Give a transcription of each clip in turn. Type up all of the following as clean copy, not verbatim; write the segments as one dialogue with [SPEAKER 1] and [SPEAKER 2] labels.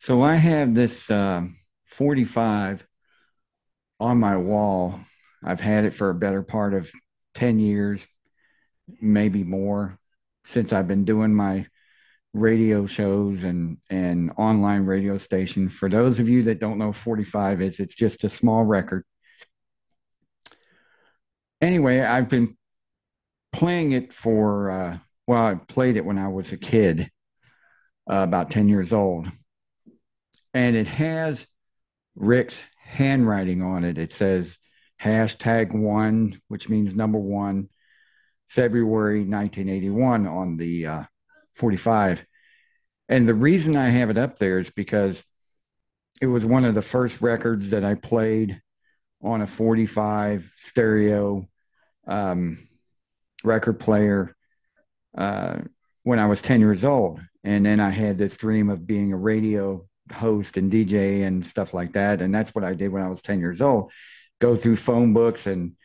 [SPEAKER 1] So I have this 45 on my wall. I've had it for a better part of 10 years, maybe more, since I've been doing my radio shows and online radio station. For those of you that don't know 45 is, it's just a small record. Anyway, I've been playing it for well, I played it when I was a kid, about 10 years old. And it has Rick's handwriting on it. It says #1, which means number one, February 1981 on the 45. And the reason I have it up there is because it was one of the first records that I played on a 45 stereo um, record player uh, when I was 10 years old. And then I had this dream of being a radio host and DJ and stuff like that. And that's what I did when I was 10 years old. Go through phone books and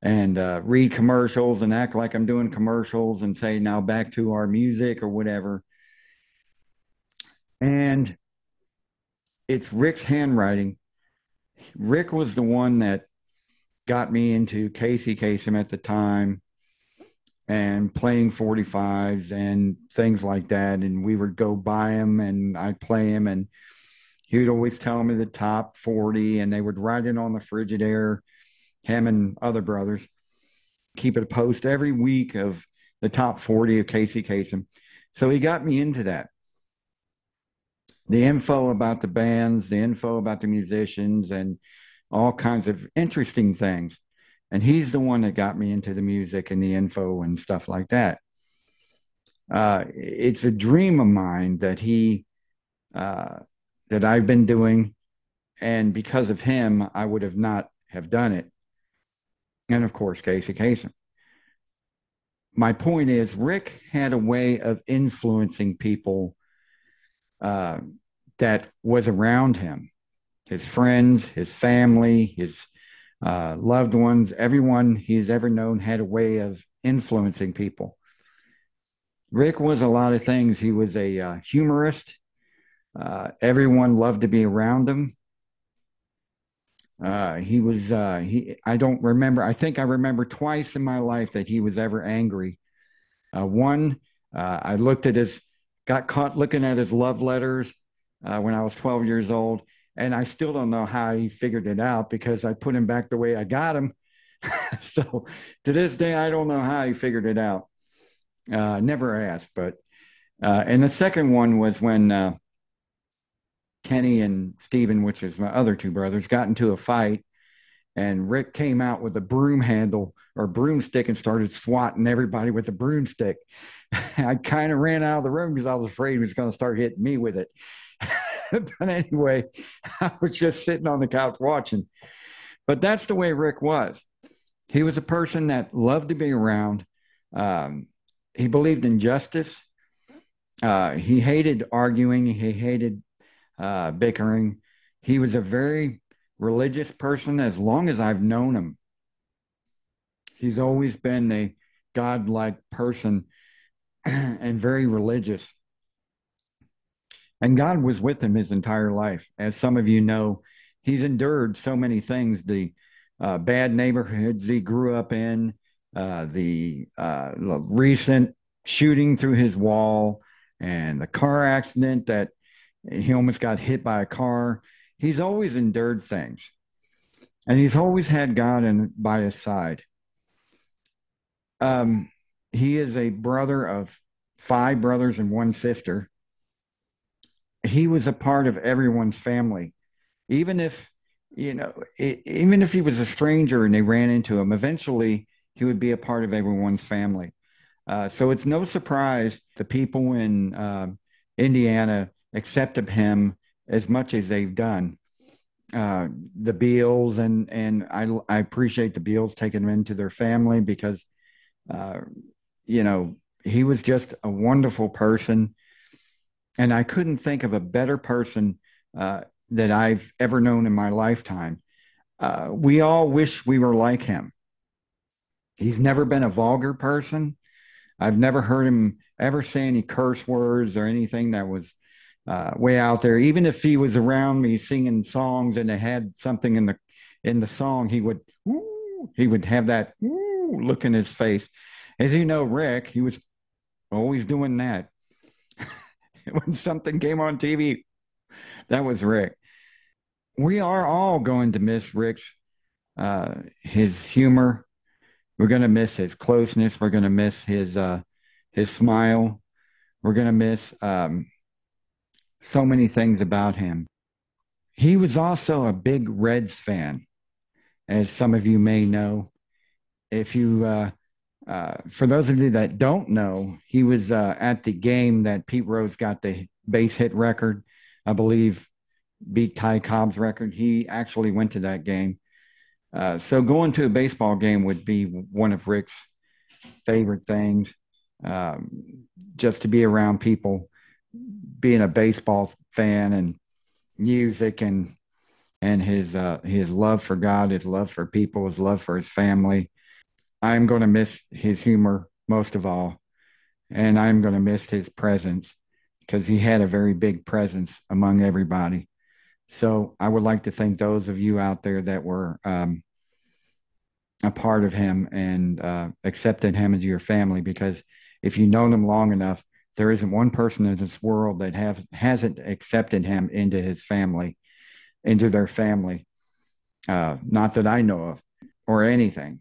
[SPEAKER 1] read commercials and act like I'm doing commercials and say, now back to our music or whatever. And it's Rick's handwriting. Rick was the one that got me into Casey Kasem at the time and playing 45s and things like that. And we would go buy them and I'd play them. And he would always tell me the top 40, and they would write it on the Frigidaire, him and other brothers, keep it a post every week of the top 40 of Casey Kasem. So he got me into that. The info about the bands, the info about the musicians, and all kinds of interesting things. And he's the one that got me into the music and the info and stuff like that. It's a dream of mine that uh, that I've been doing, and because of him, I would have not have done it. And of course, Casey Kasem. My point is, Rick had a way of influencing people uh, that was around him, his friends, his family, his loved ones, everyone he's ever known had a way of influencing people. Rick was a lot of things. He was a humorist. Everyone loved to be around him. He was, I don't remember, I think I remember twice in my life that he was ever angry. One, I looked at his, got caught looking at his love letters when I was 12 years old. And I still don't know how he figured it out because I put him back the way I got him. So to this day, I don't know how he figured it out. Never asked, but, and the second one was when Kenny and Steven, which is my other two brothers, got into a fight, and Rick came out with a broom handle or broomstick and started swatting everybody with a broomstick. I kind of ran out of the room because I was afraid he was going to start hitting me with it. But anyway, I was just sitting on the couch watching. But that's the way Rick was. He was a person that loved to be around. Um, he believed in justice. He hated arguing. He hated bickering. He was a very religious person as long as I've known him. He's always been a godlike person and very religious. And God was with him his entire life. As some of you know, he's endured so many things, the bad neighborhoods he grew up in, the recent shooting through his wall, and the car accident that he almost got hit by a car. He's always endured things, and he's always had God by his side. Um, he is a brother of five brothers and one sister. He was a part of everyone's family, even if even if he was a stranger and they ran into him. Eventually, he would be a part of everyone's family. So it's no surprise the people in Indiana accepted him as much as they've done. The Beals and I appreciate the Beals taking him into their family because uh, you know he was just a wonderful person, and I couldn't think of a better person uh, that I've ever known in my lifetime. We all wish we were like him. He's never been a vulgar person. I've never heard him ever say any curse words or anything that was way out there. Even if he was around me singing songs and they had something in the song, he would have that look in his face. As you know, Rick, he was always doing that. When something came on TV, that was Rick. We are all going to miss Rick's his humor. We're going to miss his closeness. We're going to miss his smile. We're going to miss so many things about him. He was also a big Reds fan, as some of you may know. If you, for those of you that don't know, he was at the game that Pete Rose got the base hit record, I believe, beat Ty Cobb's record. He actually went to that game. So going to a baseball game would be one of Rick's favorite things. Just to be around people, being a baseball fan and music and his love for God, his love for people, his love for his family. I'm going to miss his humor most of all, and I'm going to miss his presence because he had a very big presence among everybody. So I would like to thank those of you out there that were a part of him and accepted him into your family, because if you've known him long enough, there isn't one person in this world that hasn't accepted him into his family, into their family. Not that I know of, or anything.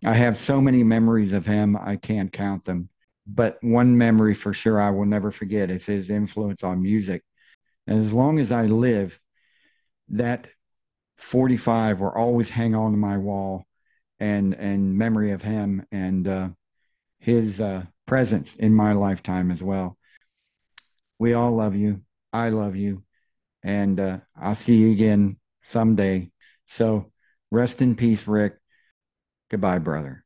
[SPEAKER 1] I have so many memories of him, I can't count them. But one memory for sure I will never forget is his influence on music. And as long as I live, that 45 will always hang on to my wall, and memory of him and his presence in my lifetime as well. We all love you. I love you. And I'll see you again someday. So rest in peace, Rick. Goodbye, brother.